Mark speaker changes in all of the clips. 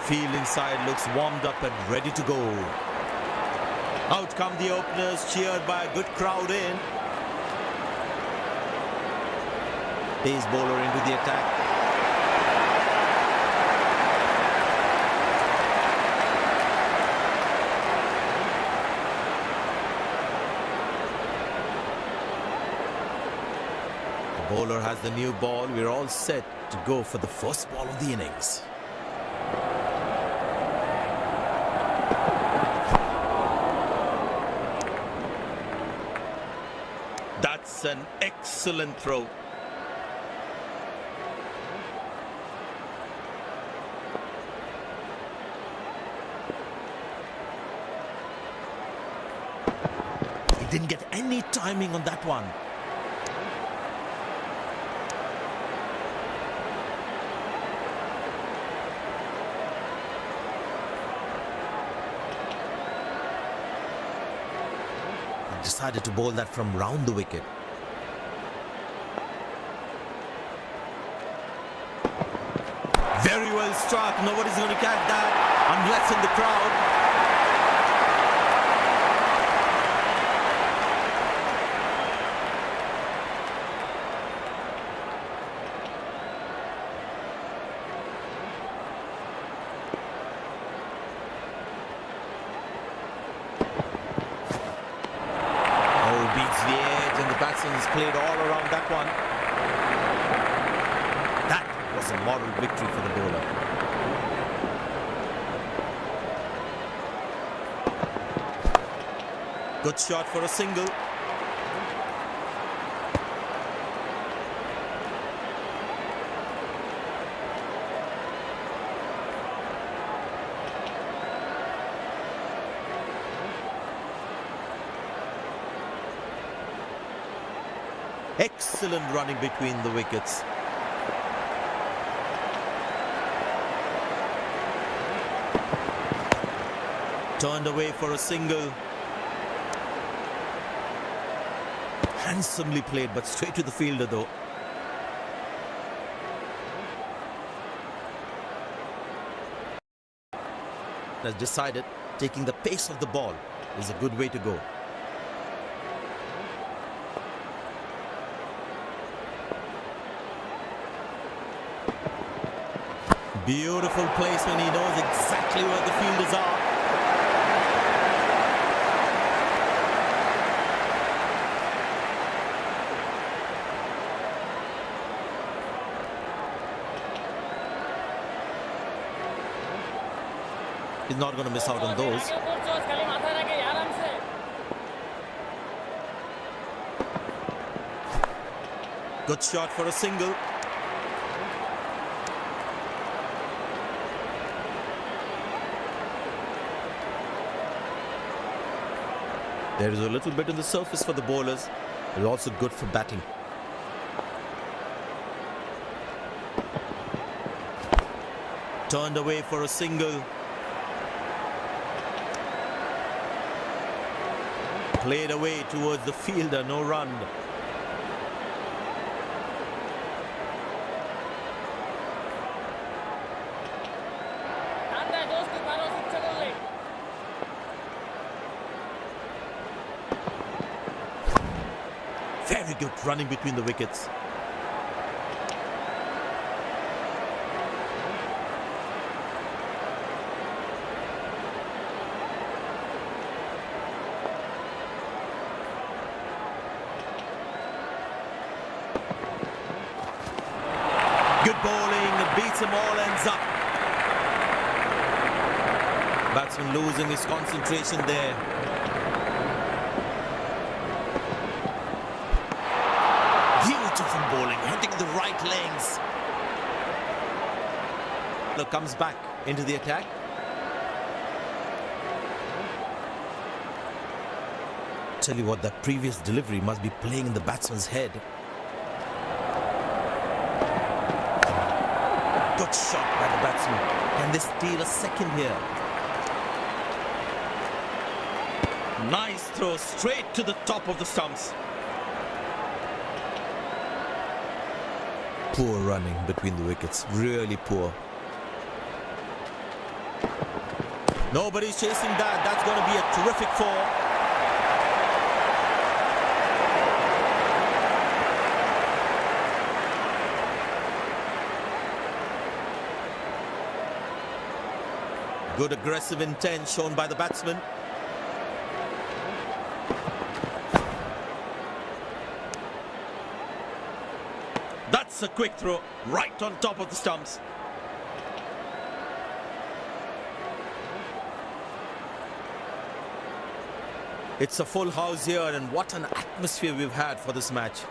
Speaker 1: fielding side looks warmed up and ready to go. Out come the openers, cheered by a good crowd in. Pace bowler into the attack. The bowler has the new ball. We're all set to go for the first ball of the innings. That's an excellent throw. He didn't get any timing on that one. Decided to bowl that from round the wicket. Very well struck. Nobody's going to catch that unless in the crowd. Batsman's played all around that one. That was a moral victory for the bowler. Good shot for a single. Excellent running between the wickets. Turned away for a single. Handsomely played, but straight to the fielder though. Has decided taking the pace of the ball is a good way to go. Beautiful placement. He knows exactly where the fielders are. He's not going to miss out on those. Good shot for a single. There is a little bit on the surface for the bowlers. It's also good for batting. Turned away for a single. Played away towards the fielder, no run. Very good running between the wickets. Good bowling, beats them all, ends up. Batsman losing his concentration there. Beautiful bowling, hitting the right legs. Look, comes back into the attack. Tell you what, that previous delivery must be playing in the batsman's head. Good shot by the batsman. Can they steal a second here? Nice throw straight to the top of the stumps. Poor running between the wickets, really poor. Nobody's chasing that. That's going to be a terrific four. Good aggressive intent shown by the batsman. That's a quick throw right on top of the stumps. It's a full house here, and what an atmosphere we've had for this match.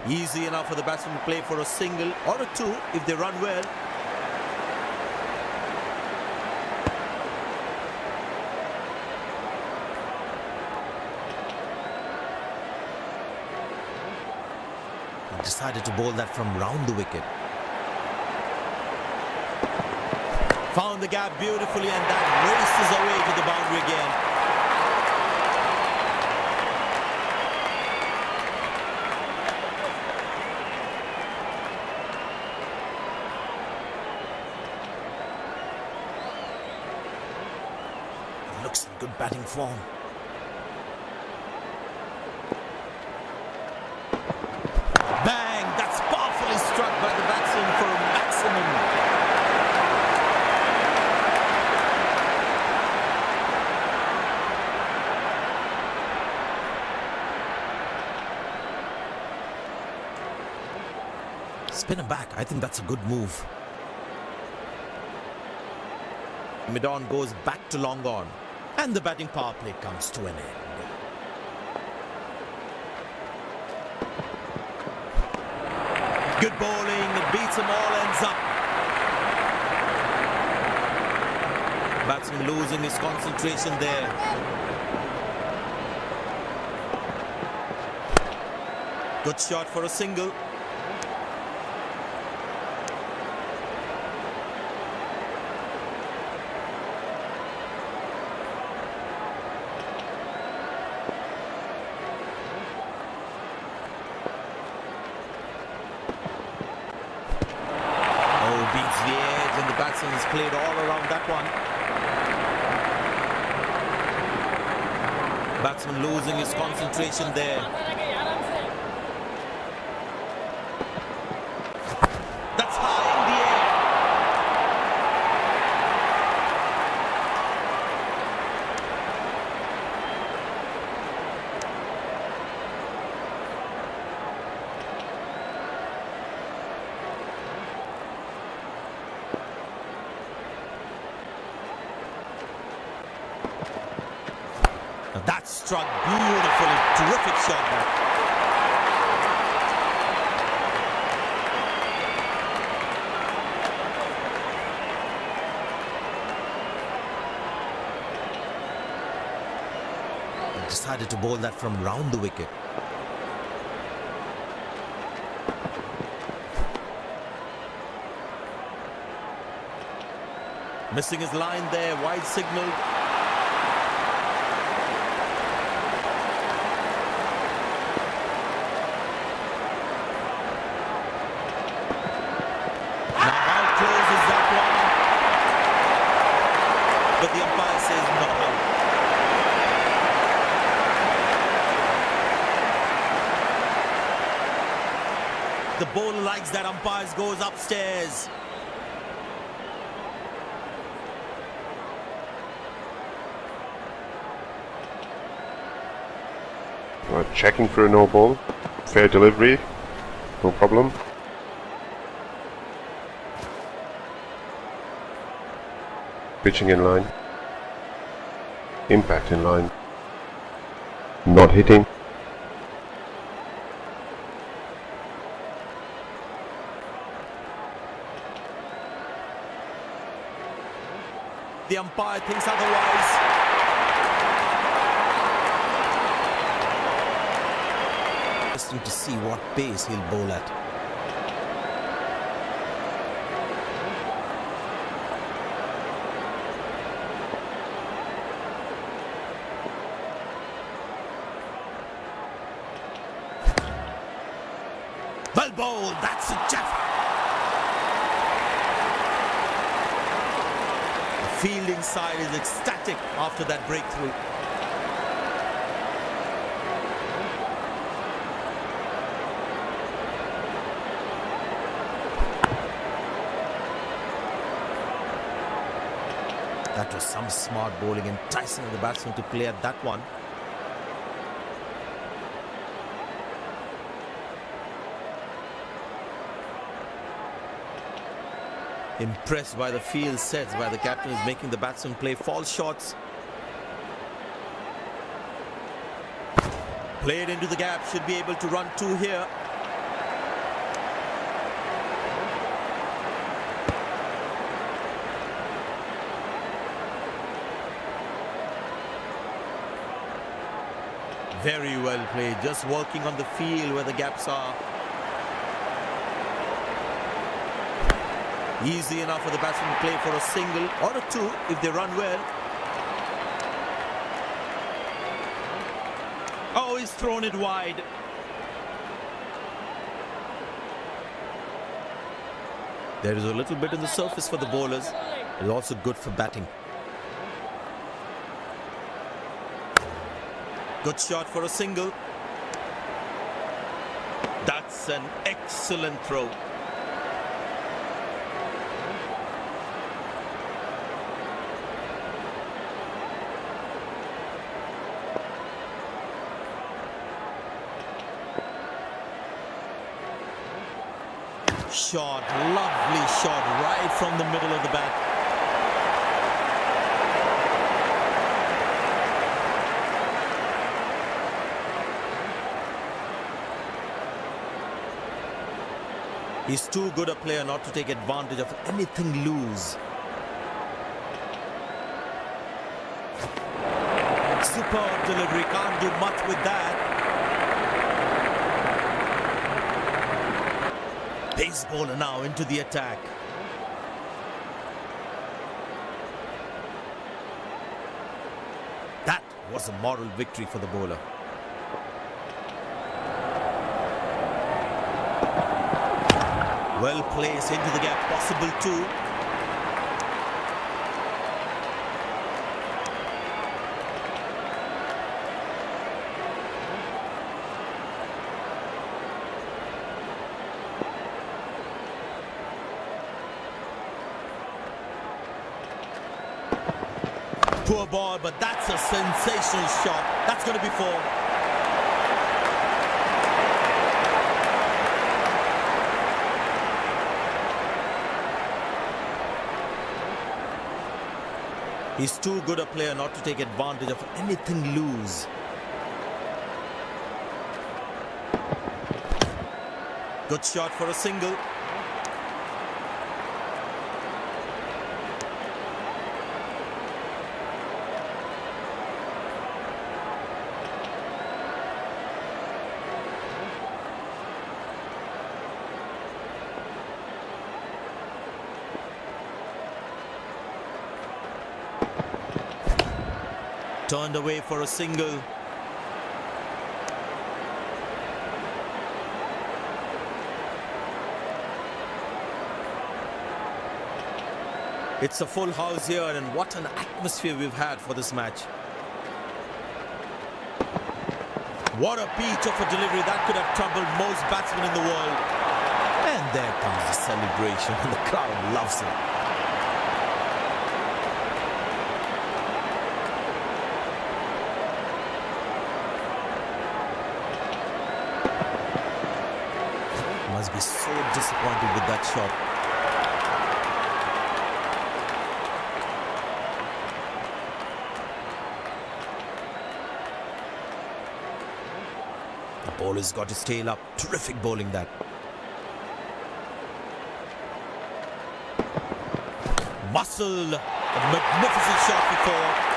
Speaker 1: Easy enough for the batsman to play for a single or a two if they run well. He decided to bowl that from round the wicket. Found the gap beautifully, and that races away to the boundary again. Looks in good batting form. Bang! That's powerfully struck by the batsman for a maximum. Spin him back. I think that's a good move. Mid-on goes back to long on. And the batting power play comes to an end. Good bowling. It beats them all, ends up. Batsman losing his concentration there. Good shot for a single. Beats the edge, and the batsman has played all around that one. Batsman losing his concentration there. That's high in the air. That struck beautifully. Terrific shot back. He decided to bowl that from round the wicket. Missing his line there. Wide signal. But the umpire says no out. The bowler likes that. Umpire goes upstairs.
Speaker 2: Checking for a no ball. Fair delivery. No problem. Pitching in line. Impact in line. Not hitting.
Speaker 1: The umpire thinks otherwise. Interesting to see what pace he'll bowl at. Well bowled, that's a jaff. fielding side is ecstatic after that breakthrough. That was some smart bowling, enticing the batsman to play at that one. Impressed by the field sets by the captain is making the batsman play false shots. Played into the gap, should be able to run two here. Very well played, just working on the field where the gaps are. Easy enough for the batsman to play for a single or a two if they run well. Oh, he's thrown it wide. There is a little bit on the surface for the bowlers. It's also good for batting. Good shot for a single. That's an excellent throw. Shot, lovely shot right from the middle of the bat. He's too good a player not to take advantage of anything loose. Superb delivery, can't do much with that. Pace bowler now into the attack. That was a moral victory for the bowler. Well placed into the gap, possible two. Poor ball, but that's a sensational shot. That's going to be four. He's too good a player not to take advantage of anything loose. Good shot for a single. Turned away for a single. It's a full house here, and what an atmosphere we've had for this match. What a peach of a delivery that could have troubled most batsmen in the world. And there comes the celebration, and the crowd loves it. Must be so disappointed with that shot. The bowler's got his tail up. Terrific bowling that. Muscle. A magnificent shot before.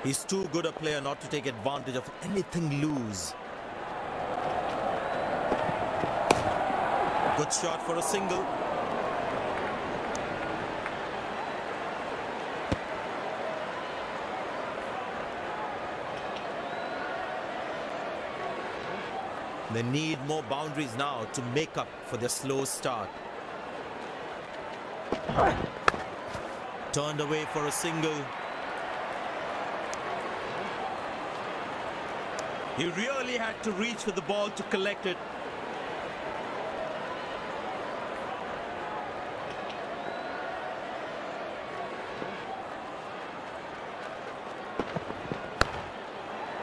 Speaker 1: He's too good a player not to take advantage of anything loose. Good shot for a single. They need more boundaries now to make up for their slow start. Turned away for a single. He really had to reach for the ball to collect it.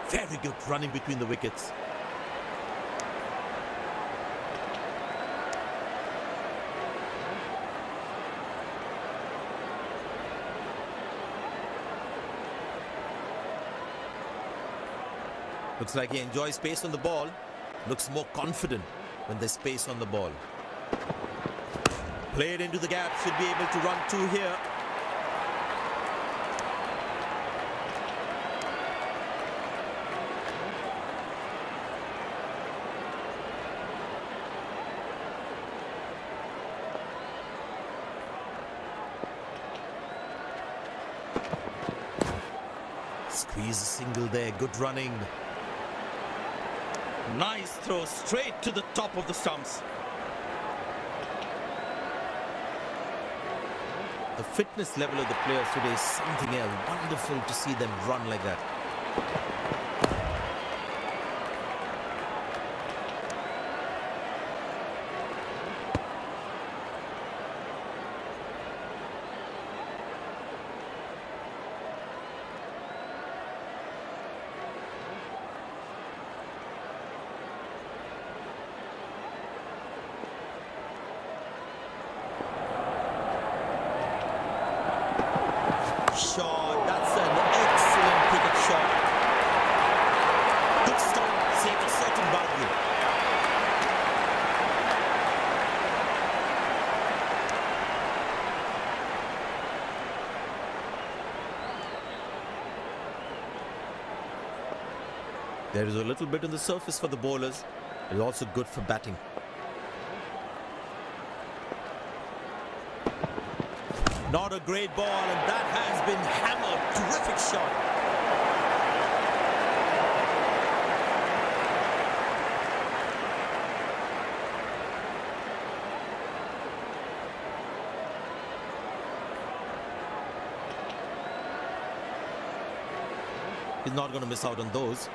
Speaker 1: Very good running between the wickets. Looks like he enjoys space on the ball. Looks more confident when there's space on the ball. Played into the gap. Should be able to run two here. Squeeze a single there. Good running. Nice throw straight to the top of the stumps. The fitness level of the players today is something else. Wonderful to see them run like that. Shot. That's an excellent cricket shot. Good stop. Saved a certain boundary. There is a little bit on the surface for the bowlers. It's also good for batting. Not a great ball, and that has been hammered. Terrific shot. He's not going to miss out on those.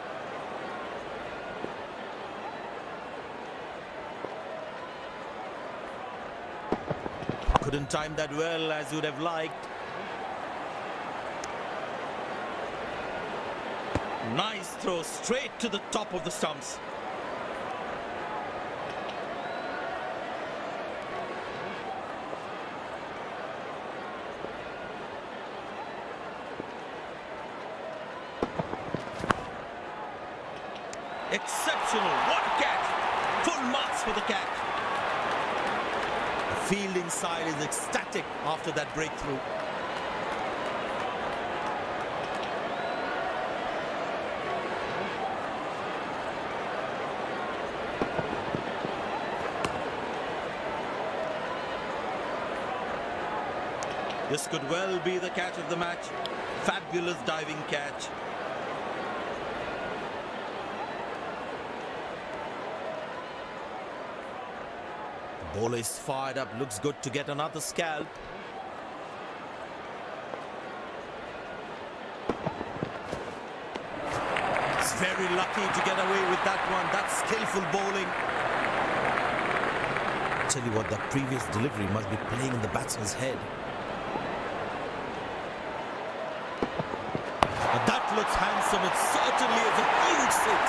Speaker 1: Couldn't time that well as you'd have liked. Nice throw straight to the top of the stumps. Exceptional. What a catch. Full marks for the catch. The fielding side is ecstatic after that breakthrough. This could well be the catch of the match. Fabulous diving catch. The bowler is fired up. Looks good to get another scalp. It's very lucky to get away with that one. That's skillful bowling. I tell you what, that previous delivery must be playing in the batsman's head. That looks handsome. It certainly is a huge six.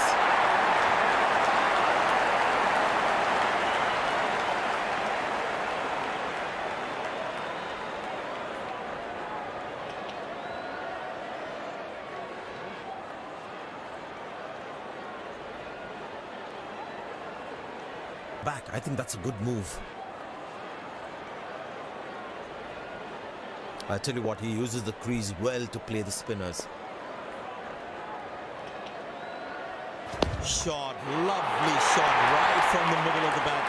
Speaker 1: Back. I think that's a good move. I tell you what, he uses the crease well to play the spinners. Shot, lovely shot right from the middle of the bat.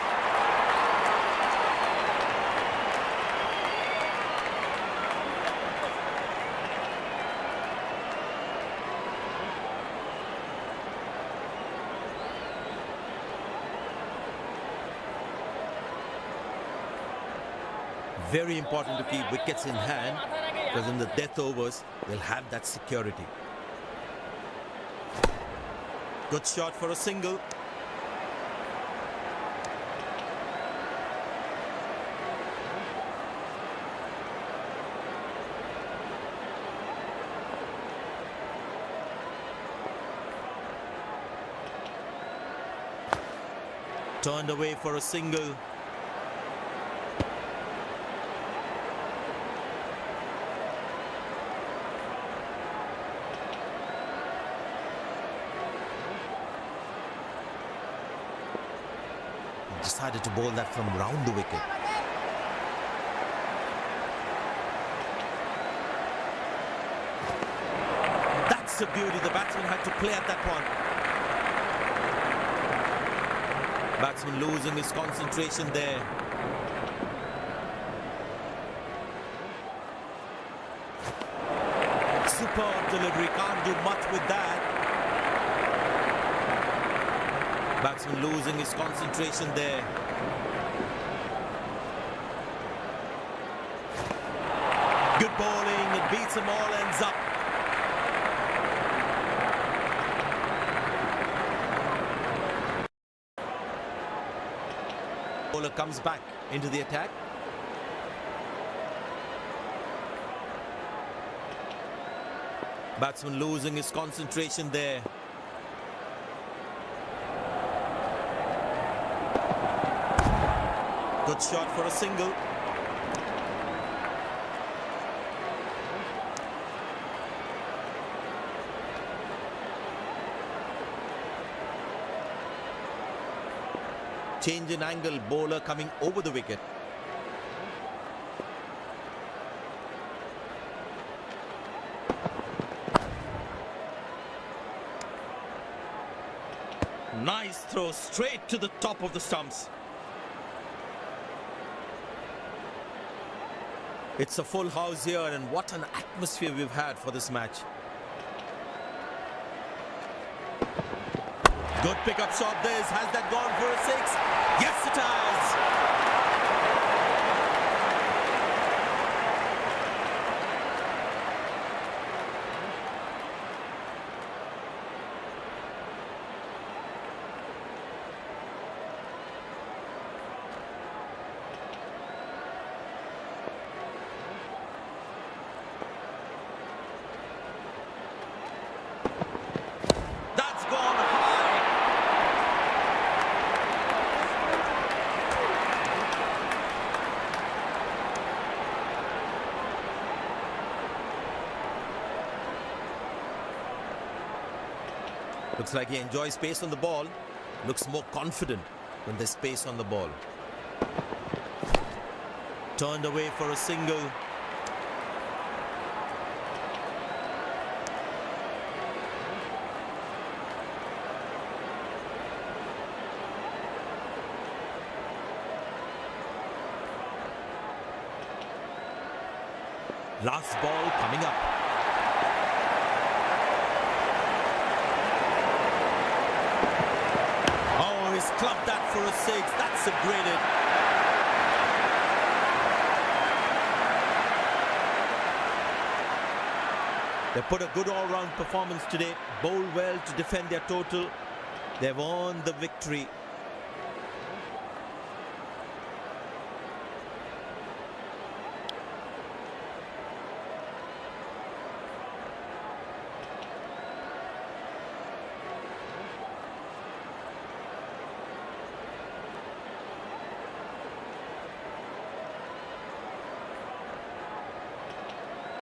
Speaker 1: Very important to keep wickets in hand, because in the death overs, they'll have that security. Good shot for a single. Turned away for a single. Decided to bowl that from round the wicket. That's the beauty. The batsman had to play at that one. Batsman losing his concentration there. Superb delivery. Can't do much with that. Batsman losing his concentration there. Good bowling, it beats them all, ends up. Bowler comes back into the attack. Batsman losing his concentration there. Good shot for a single. Change in angle, bowler coming over the wicket. Nice throw straight to the top of the stumps. It's a full house here, and what an atmosphere we've had for this match. Good pickup shot this. Has that gone for a six? Yes, it has. Looks like he enjoys space on the ball. Looks more confident when there's space on the ball. Turned away for a single. Last ball coming up. Clubbed that for a six. That's a great hit. They put a good all-round performance today. Bowled well to defend their total. They've earned the victory.